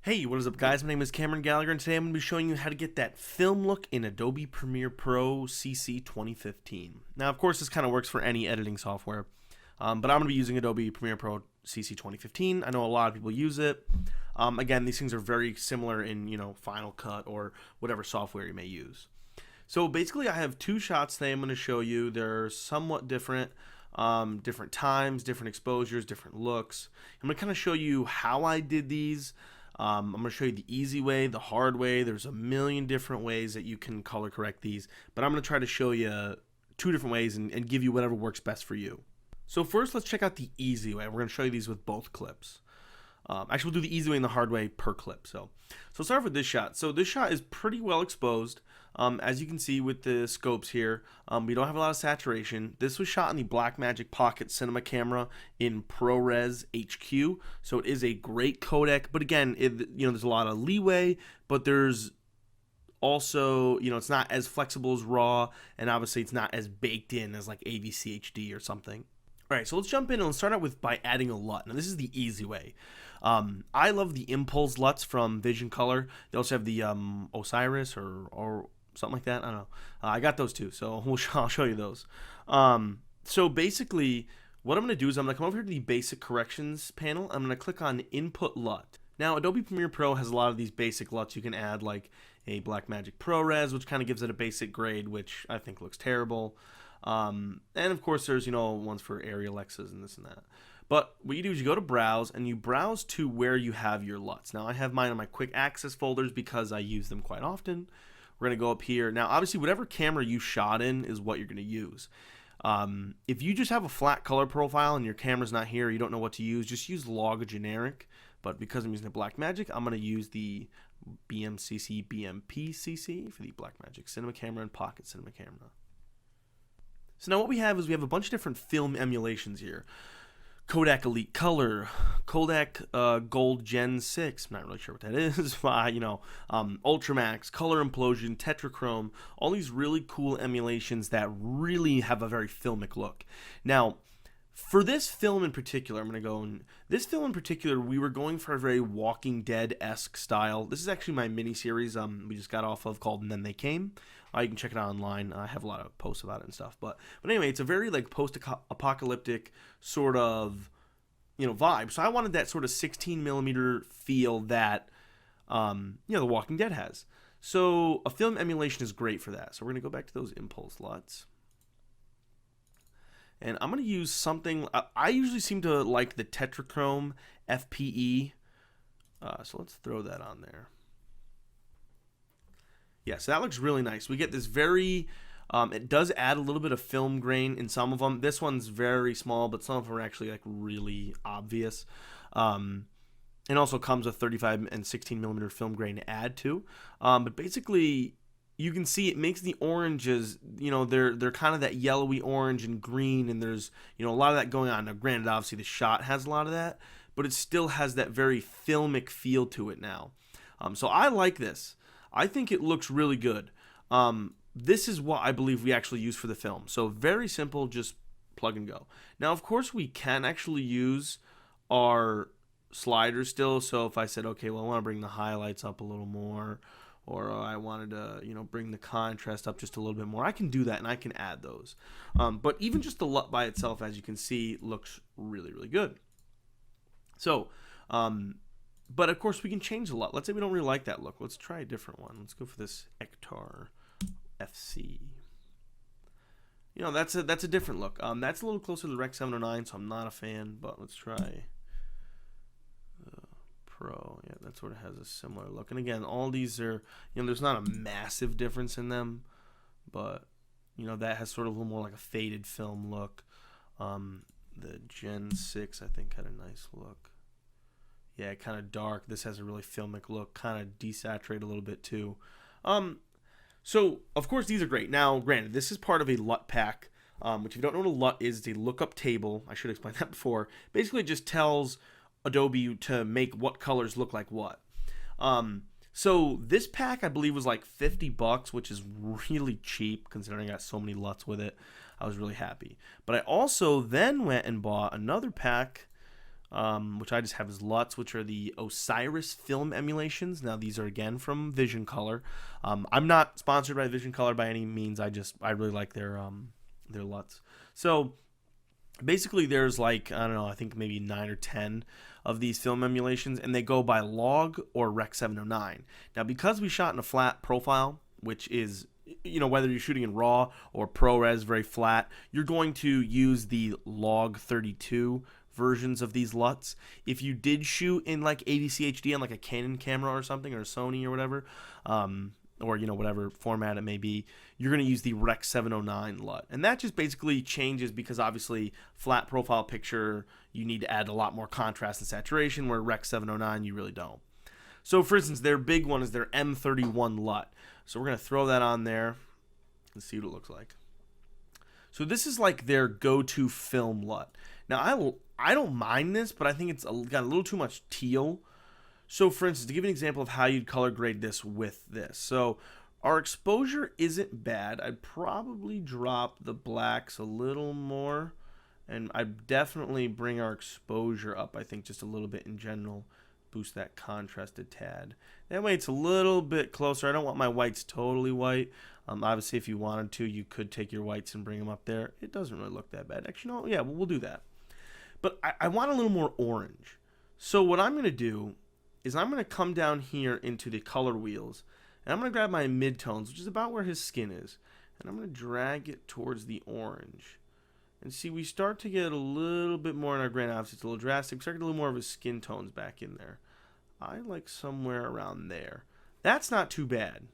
Hey, what is up guys? My name is Cameron Gallagher and today I'm going to be showing you how to get that film look in Adobe Premiere Pro CC 2015. Now of course this kind of works for any editing software, but I'm going to be using Adobe Premiere Pro CC 2015. I know a lot of people use it. Again, these things are very similar in Final Cut or whatever software you may use. So basically I have two shots today I'm going to show you. They're somewhat different. Different times, different exposures, different looks. I'm going to kind of show you how I did these. I'm going to show you the easy way, the hard way. There's a million different ways that you can color correct these, but I'm going to try to show you two different ways and give you whatever works best for you. So first, let's check out the easy way. We're going to show you these with both clips. Actually, we'll do the easy way and the hard way per clip. So start off with this shot. So this shot is pretty well exposed. As you can see with the scopes here, we don't have a lot of saturation. This was shot in the Blackmagic Pocket Cinema camera in ProRes HQ, so it is a great codec. But again, there's a lot of leeway, but there's also, it's not as flexible as RAW, and obviously it's not as baked in as like AVC HD or something. All right, so let's jump in and let's start out by adding a LUT. Now this is the easy way. I love the Impulse LUTs from Vision Color. They also have the Osiris or something like that. I don't know. I got those too, so I'll show you those. So basically, what I'm going to do is I'm going to come over here to the Basic Corrections panel. I'm going to click on Input LUT. Now, Adobe Premiere Pro has a lot of these basic LUTs you can add, like a Blackmagic ProRes, which kind of gives it a basic grade, which I think looks terrible. And of course, there's ones for Arial X's and this and that. But what you do is you go to Browse and you browse to where you have your LUTs. Now, I have mine on my Quick Access folders because I use them quite often. We're going to go up here. Now, obviously, whatever camera you shot in is what you're going to use. If you just have a flat color profile and your camera's not here, you don't know what to use, just use Log Generic. But because I'm using the Blackmagic, I'm going to use the BMCC BMP-CC for the Blackmagic Cinema camera and Pocket Cinema camera. So now what we have is we have a bunch of different film emulations here. Kodak Elite Color, Kodak Gold Gen 6, I'm not really sure what that is, Ultramax, Color Implosion, Tetrachrome, all these really cool emulations that really have a very filmic look. Now, for this film in particular, we were going for a very Walking Dead-esque style. This is actually my mini-series we just got off of called And Then They Came. You can check it out online. I have a lot of posts about it and stuff. But anyway, it's a very like post-apocalyptic sort of vibe. So I wanted that sort of 16mm feel that The Walking Dead has. So a film emulation is great for that. So we're gonna go back to those Impulse LUTs. And I'm going to use something, I usually seem to like the Tetrachrome FPE. So let's throw that on there. Yeah, so that looks really nice. We get this very, it does add a little bit of film grain in some of them. This one's very small, but some of them are actually like really obvious. It also comes with 35 and 16mm film grain to add to. But basically, you can see it makes the oranges, they're kind of that yellowy orange and green, and there's, a lot of that going on. Now, granted, obviously the shot has a lot of that, but it still has that very filmic feel to it now. So I like this. I think it looks really good. This is what I believe we actually use for the film. So very simple, just plug and go. Now, of course, we can actually use our sliders still. So if I said, okay, well, I want to bring the highlights up a little more, or I wanted to, bring the contrast up just a little bit more, I can do that and I can add those. But even just the LUT by itself, as you can see, looks really, really good. So, but of course we can change the LUT. Let's say we don't really like that look. Let's try a different one. Let's go for this Ektar FC. That's a different look. That's a little closer to the Rec 709, so I'm not a fan, but let's try Pro. Yeah, that sort of has a similar look. And again, all these are, there's not a massive difference in them, but that has sort of a little more like a faded film look. The Gen 6 I think had a nice look. Yeah, kind of dark. This has a really filmic look, kind of desaturated a little bit too. So of course these are great. Now, granted, this is part of a LUT pack, which if you don't know what a LUT is, it's a lookup table. I should explain that before. Basically, it just tells Adobe to make what colors look like what. So this pack I believe was like $50, which is really cheap considering I got so many LUTs with it. I was really happy. But I also then went and bought another pack which I just have as LUTs, which are the Osiris film emulations. Now these are again from Vision Color. I'm not sponsored by Vision Color by any means. I really like their LUTs. So basically there's like, I don't know, I think maybe 9 or 10 of these film emulations, and they go by log or Rec 709. Now because we shot in a flat profile, which is, you know, whether you're shooting in RAW or ProRes, very flat, you're going to use the log 32 versions of these LUTs. If you did shoot in like ADC HD on like a Canon camera or something, or a Sony or whatever, or, you know, whatever format it may be, you're going to use the Rec 709 LUT. And that just basically changes because obviously flat profile picture, you need to add a lot more contrast and saturation, where Rec 709 you really don't. So for instance, their big one is their M31 LUT. So we're going to throw that on there and see what it looks like. So this is like their go-to film LUT. Now I don't mind this, but I think it's got a little too much teal. So for instance, to give an example of how you'd color grade this with this. So our exposure isn't bad. I'd probably drop the blacks a little more, and I'd definitely bring our exposure up, I think, just a little bit in general. Boost that contrast a tad. That way it's a little bit closer. I don't want my whites totally white. Obviously, if you wanted to, you could take your whites and bring them up there. It doesn't really look that bad. Actually, no, yeah, we'll do that. But I want a little more orange. So what I'm going to do is I'm going to come down here into the color wheels, and I'm going to grab my midtones, which is about where his skin is, and I'm going to drag it towards the orange. And see, we start to get a little bit more in our grain. Obviously, it's a little drastic. We start to get a little more of his skin tones back in there. I like somewhere around there. That's not too bad.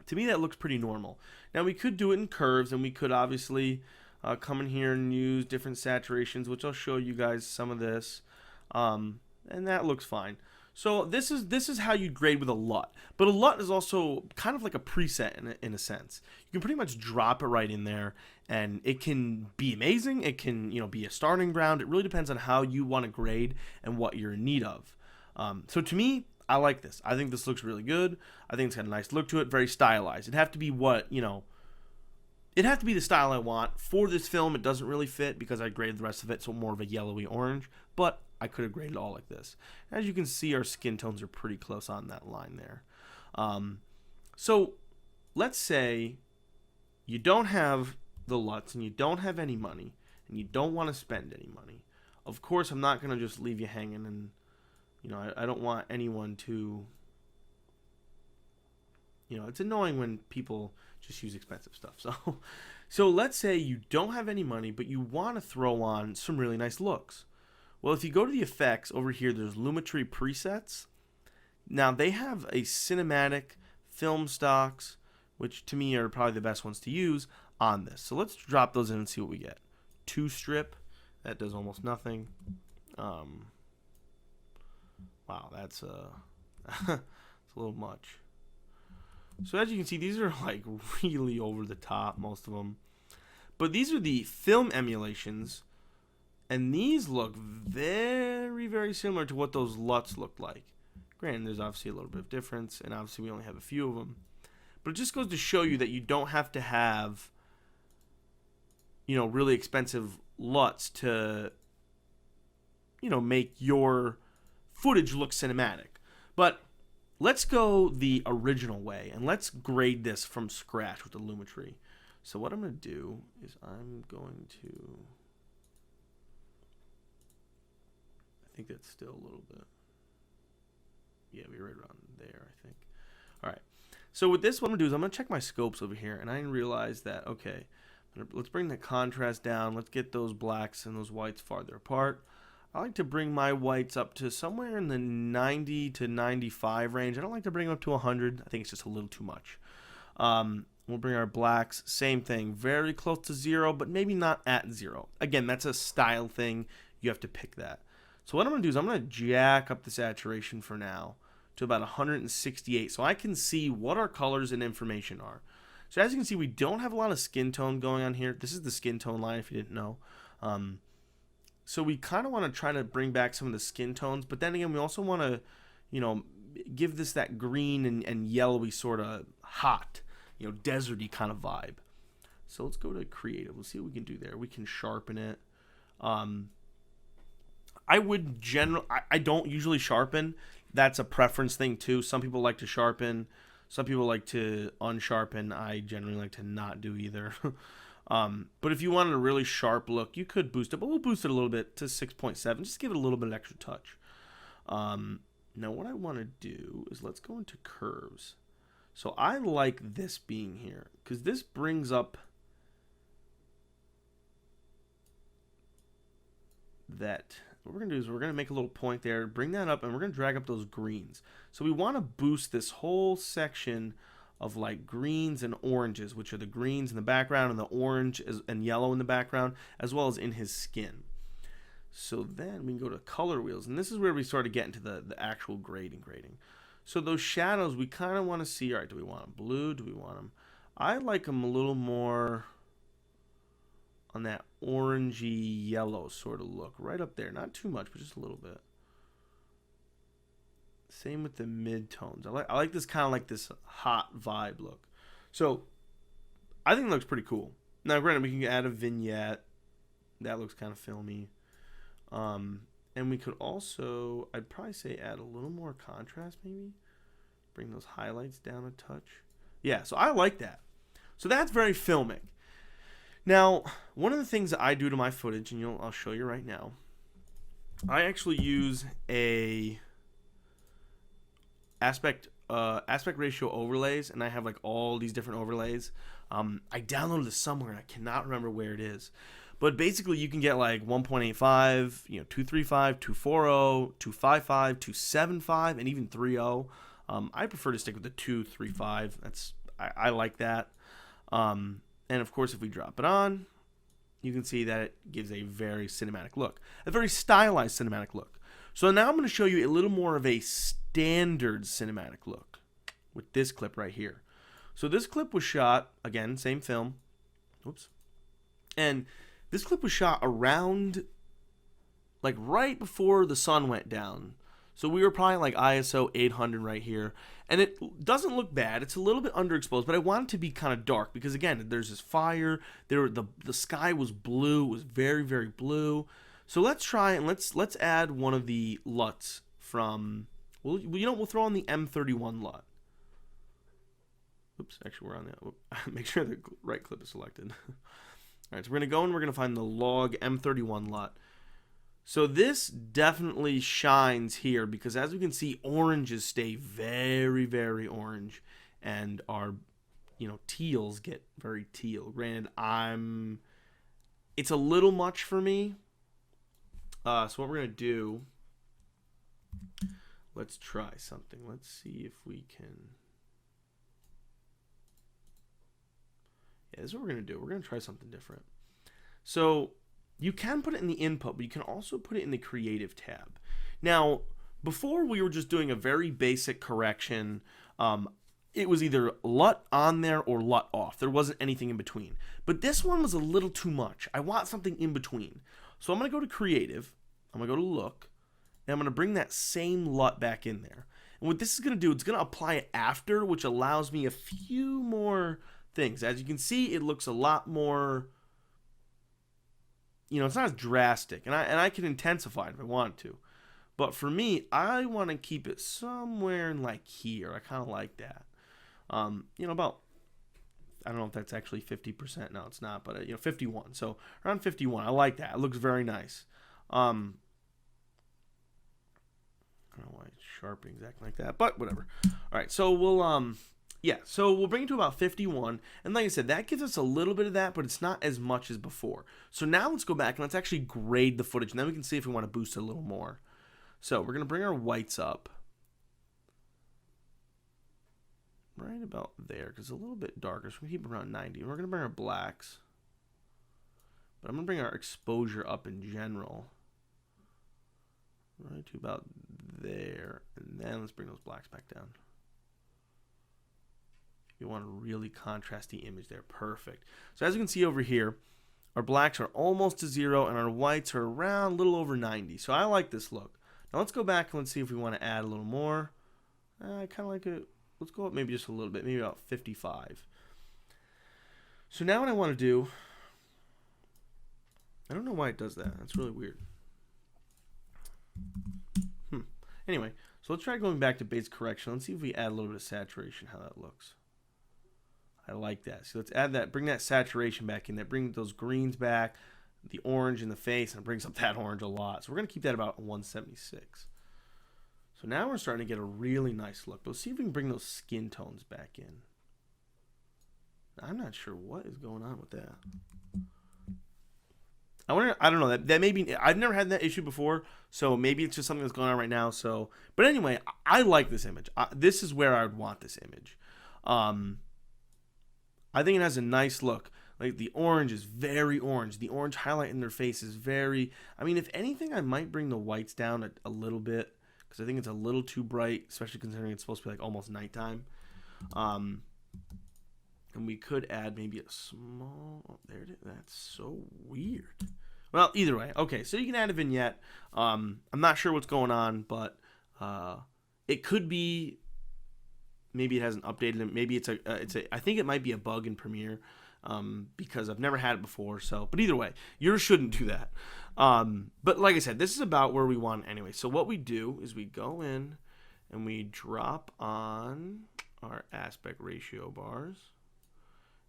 To me, that looks pretty normal. Now, we could do it in curves, and we could obviously come in here and use different saturations, which I'll show you guys some of this. And that looks fine. So this is how you grade with a LUT. But a LUT is also kind of like a preset in a sense. You can pretty much drop it right in there, and it can be amazing. It can, you know, be a starting ground. It really depends on how you want to grade and what you're in need of. So to me, I like this. I think this looks really good. I think it's got a nice look to it, very stylized. It'd have to be what, you know, it'd have to be the style I want. For this film, it doesn't really fit because I graded the rest of it, so more of a yellowy orange, but I could have graded all like this. As you can see, our skin tones are pretty close on that line there. So let's say you don't have the LUTs and you don't have any money and you don't want to spend any money. Of course, I'm not going to just leave you hanging, and you know, I don't want anyone to, you know, it's annoying when people just use expensive stuff. So let's say you don't have any money, but you want to throw on some really nice looks. Well, if you go to the effects over here, there's Lumetri presets. Now they have a cinematic, film stocks, which to me are probably the best ones to use on this. So let's drop those in and see what we get. 2 strip, that does almost nothing. Wow, that's it's a little much. So as you can see, these are like really over the top, most of them. But these are the film emulations, and these look very, very similar to what those LUTs looked like. Granted, there's obviously a little bit of difference, and obviously we only have a few of them. But it just goes to show you that you don't have to have, you know, really expensive LUTs to, you know, make your footage look cinematic. But let's go the original way, and let's grade this from scratch with the Lumetri. So what I'm going to do is I'm going to, I think that's still a little bit, yeah, we're right around there, I think. All right, so with this, what I'm going to do is I'm going to check my scopes over here, and I realize that, okay, let's bring the contrast down. Let's get those blacks and those whites farther apart. I like to bring my whites up to somewhere in the 90 to 95 range. I don't like to bring them up to 100. I think it's just a little too much. We'll bring our blacks, same thing, very close to 0, but maybe not at 0. Again, that's a style thing. You have to pick that. So what I'm going to do is I'm going to jack up the saturation for now to about 168, so I can see what our colors and information are. So as you can see, we don't have a lot of skin tone going on here. This is the skin tone line, if you didn't know. So we kind of want to try to bring back some of the skin tones, but then again, we also want to, you know, give this that green and yellowy sort of hot, you know, deserty kind of vibe. So let's go to creative. Let's see what we can do there. We can sharpen it. I would I don't usually sharpen. That's a preference thing too. Some people like to sharpen. Some people like to unsharpen. I generally like to not do either. But if you wanted a really sharp look, you could boost it. But we'll boost it a little bit to 6.7. Just give it a little bit of extra touch. Now what I want to do is let's go into curves. So I like this being here because this brings up that. What we're going to do is we're going to make a little point there, bring that up, and we're going to drag up those greens. So we want to boost this whole section of like greens and oranges, which are the greens in the background and the orange and yellow in the background, as well as in his skin. So then we can go to color wheels, and this is where we sort of get into the actual grading. So those shadows, we kind of want to see, all right, do we want them blue? Do we want them? I like them a little more on that orangey yellow sort of look, right up there. Not too much, but just a little bit. Same with the mid-tones. I like this kind of like this hot vibe look. So I think it looks pretty cool. Now, granted, we can add a vignette. That looks kind of filmy. And we could also, I'd probably say add a little more contrast maybe. Bring those highlights down a touch. Yeah, so I like that. So that's very filmic. Now, one of the things that I do to my footage, and I'll show you right now, I actually use a aspect ratio overlays, and I have like all these different overlays. I downloaded this somewhere, and I cannot remember where it is. But basically, you can get like 1.85, 235, 240, 255, 275, and even 3.0. I prefer to stick with the 235. I like that. And of course, if we drop it on, you can see that it gives a very cinematic look, a very stylized cinematic look. So now I'm going to show you a little more of a standard cinematic look with this clip right here. So this clip was shot, again, same film. Oops. And this clip was shot around, like right before the sun went down. So we were probably like ISO 800 right here. And it doesn't look bad. It's a little bit underexposed, but I want it to be kind of dark because, again, there's this fire. The sky was blue. It was very, very blue. So let's try and let's add one of the LUTs from, well, we'll throw on the M31 LUT. Oops, actually we're on the, make sure the right clip is selected. All right, so we're going to go and we're going to find the log M31 LUT. So this definitely shines here because, as we can see, oranges stay very, very orange, and our, teals get very teal. Granted, it's a little much for me. So what we're gonna do, let's try something. Let's see if we can. Yeah, this is what we're gonna do. We're gonna try something different. So you can put it in the input, but you can also put it in the creative tab. Now, before we were just doing a very basic correction. It was either LUT on there or LUT off. There wasn't anything in between. But this one was a little too much. I want something in between. So I'm going to go to creative. I'm going to go to look. And I'm going to bring that same LUT back in there. And what this is going to do, it's going to apply it after, which allows me a few more things. As you can see, it looks a lot more, it's not as drastic. And I can intensify it if I want to. But for me, I want to keep it somewhere in like here. I kind of like that. About, I don't know if that's actually 50%. No, it's not, but 51. So around 51. I like that. It looks very nice. I don't know why it's sharpening exactly like that, but whatever. All right, so we'll bring it to about 51. And like I said, that gives us a little bit of that, but it's not as much as before. So now let's go back and let's actually grade the footage, and then we can see if we want to boost it a little more. So we're going to bring our whites up right about there because it's a little bit darker, so we keep it around 90. And we're going to bring our blacks, but I'm going to bring our exposure up in general right to about there, and then let's bring those blacks back down. You want to really contrast the image there. Perfect. So as you can see over here, our blacks are almost to 0 and our whites are around a little over 90. So I like this look. Now let's go back and let's see if we want to add a little more. I kind of like it. Let's go up maybe just a little bit, maybe about 55. So now what I want to do, I don't know why it does that. That's really weird. Anyway, so let's try going back to base correction. Let's see if we add a little bit of saturation, how that looks. I like that. So let's add that, bring that saturation back in there, bring those greens back, the orange in the face, and it brings up that orange a lot. So we're going to keep that about 176. So now we're starting to get a really nice look. Let's see if we can bring those skin tones back in. I'm not sure what is going on with that. I don't know, that maybe, I've never had that issue before, so maybe it's just something that's going on right now. So, but anyway, I like this image. This is where I would want this image. I think it has a nice look. Like the orange is very orange. The orange highlight in their face is very, I mean, if anything, I might bring the whites down a little bit because I think it's a little too bright, especially considering it's supposed to be like almost nighttime. And we could add maybe a small, oh, there it is. That's so weird. Well, either way. Okay, so you can add a vignette. I'm not sure what's going on, but it could be, maybe it hasn't updated it. Maybe it's I think it might be a bug in Premiere because I've never had it before. So, but either way, yours shouldn't do that. But like I said, this is about where we want it anyway. So what we do is we go in and we drop on our aspect ratio bars.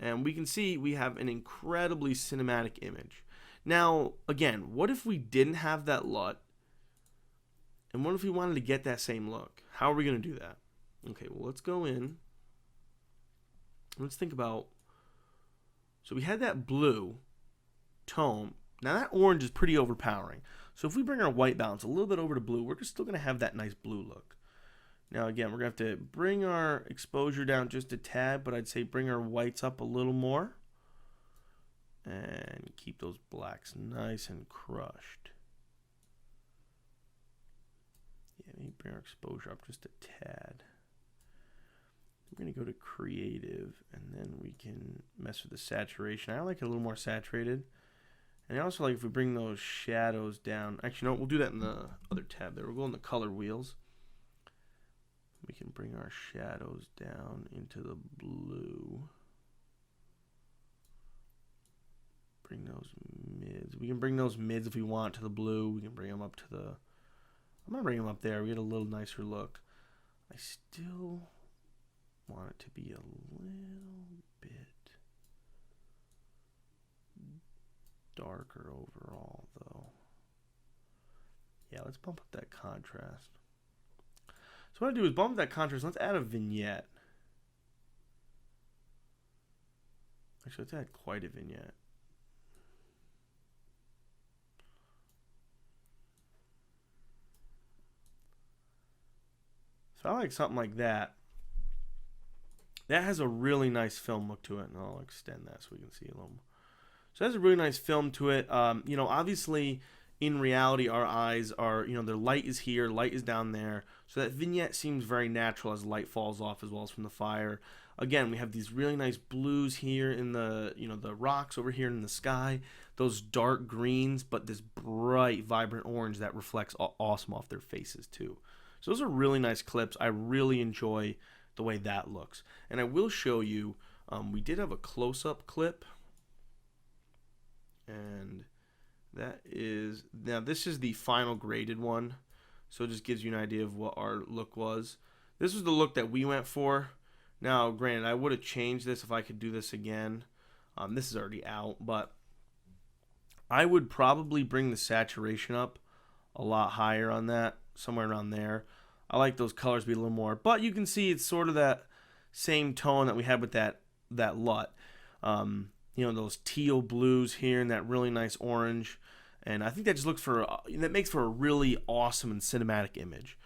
And we can see we have an incredibly cinematic image. Now, again, what if we didn't have that LUT? And what if we wanted to get that same look? How are we going to do that? Okay, well, let's go in. Let's think about, so we had that blue tone. Now that orange is pretty overpowering. So if we bring our white balance a little bit over to blue, we're still going to have that nice blue look. Now again, we're going to have to bring our exposure down just a tad, but I'd say bring our whites up a little more. And keep those blacks nice and crushed. Yeah, maybe bring our exposure up just a tad. We're going to go to creative, and then we can mess with the saturation. I like it a little more saturated. And I also like if we bring those shadows down. Actually, no, we'll do that in the other tab there. We'll go in the color wheels. We can bring our shadows down into the blue. Bring those mids. We can bring those mids if we want to the blue. We can bring them up to the, I'm going to bring them up there. We get a little nicer look. I still want it to be a little bit darker overall, though. Yeah, let's bump up that contrast. So what I do is bump up that contrast. Let's add a vignette. Actually, let's add quite a vignette. So I like something like that. That has a really nice film look to it, and I'll extend that so we can see a little more. So it has a really nice film to it. You know, obviously, in reality, our eyes are, you know, their light is here, light is down there. So that vignette seems very natural as light falls off as well as from the fire. Again, we have these really nice blues here in the, you know, the rocks over here in the sky. Those dark greens, but this bright, vibrant orange that reflects awesome off their faces too. So those are really nice clips. I really enjoy the way that looks. And I will show you, we did have a close-up clip. And that is, now this is the final graded one. So it just gives you an idea of what our look was. This was the look that we went for. Now, granted, I would have changed this if I could do this again. This is already out, but I would probably bring the saturation up a lot higher on that, somewhere around there. I like those colors to be a little more, but you can see it's sort of that same tone that we had with that LUT. You know, those teal blues here and that really nice orange. And I think that just looks for, that makes for a really awesome and cinematic image.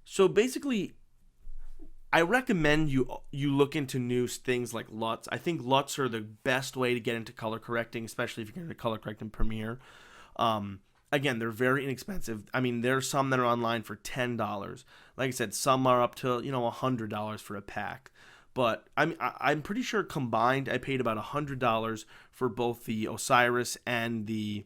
So basically, I recommend you look into new things like LUTs. I think LUTs are the best way to get into color correcting, especially if you're going to color correct in Premiere. Again, they're very inexpensive. I mean, there's some that are online for $10. Like I said, some are up to, you know, $100 for a pack. But I'm pretty sure combined, I paid about $100 for both the Osiris and the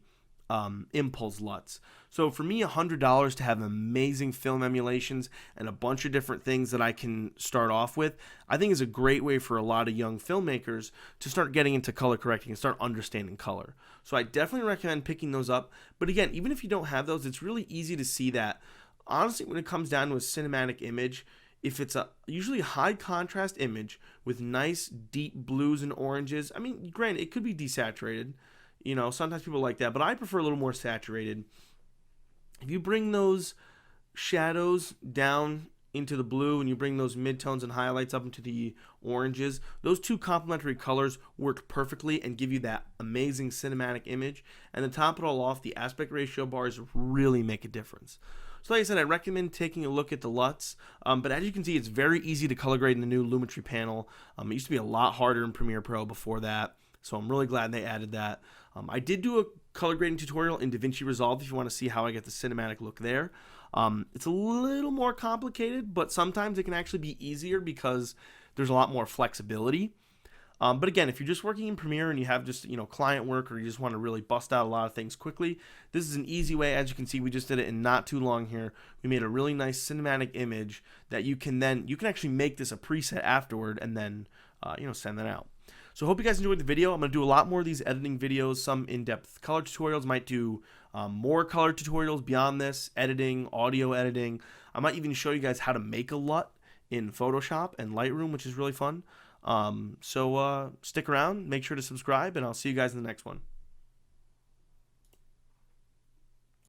Impulse LUTs. So for me, $100 to have amazing film emulations and a bunch of different things that I can start off with, I think is a great way for a lot of young filmmakers to start getting into color correcting and start understanding color. So I definitely recommend picking those up. But again, even if you don't have those, it's really easy to see that, honestly, when it comes down to a cinematic image, if it's a usually high contrast image with nice deep blues and oranges, I mean, granted, it could be desaturated. Sometimes people like that, but I prefer a little more saturated. If you bring those shadows down into the blue and you bring those midtones and highlights up into the oranges, those two complementary colors work perfectly and give you that amazing cinematic image. And to top it all off, the aspect ratio bars really make a difference. So like I said, I recommend taking a look at the LUTs, but as you can see, it's very easy to color grade in the new Lumetri panel. It used to be a lot harder in Premiere Pro before that, so I'm really glad they added that. I did do a color grading tutorial in DaVinci Resolve if you want to see how I get the cinematic look there. It's a little more complicated, but sometimes it can actually be easier because there's a lot more flexibility. But again, if you're just working in Premiere and you have just client work, or you just want to really bust out a lot of things quickly, this is an easy way. As you can see, we just did it in not too long here. We made a really nice cinematic image that you can actually make this a preset afterward and then send that out. So I hope you guys enjoyed the video. I'm going to do a lot more of these editing videos, some in-depth color tutorials, might do more color tutorials beyond this, editing, audio editing. I might even show you guys how to make a LUT in Photoshop and Lightroom, which is really fun. So stick around, make sure to subscribe, and I'll see you guys in the next one.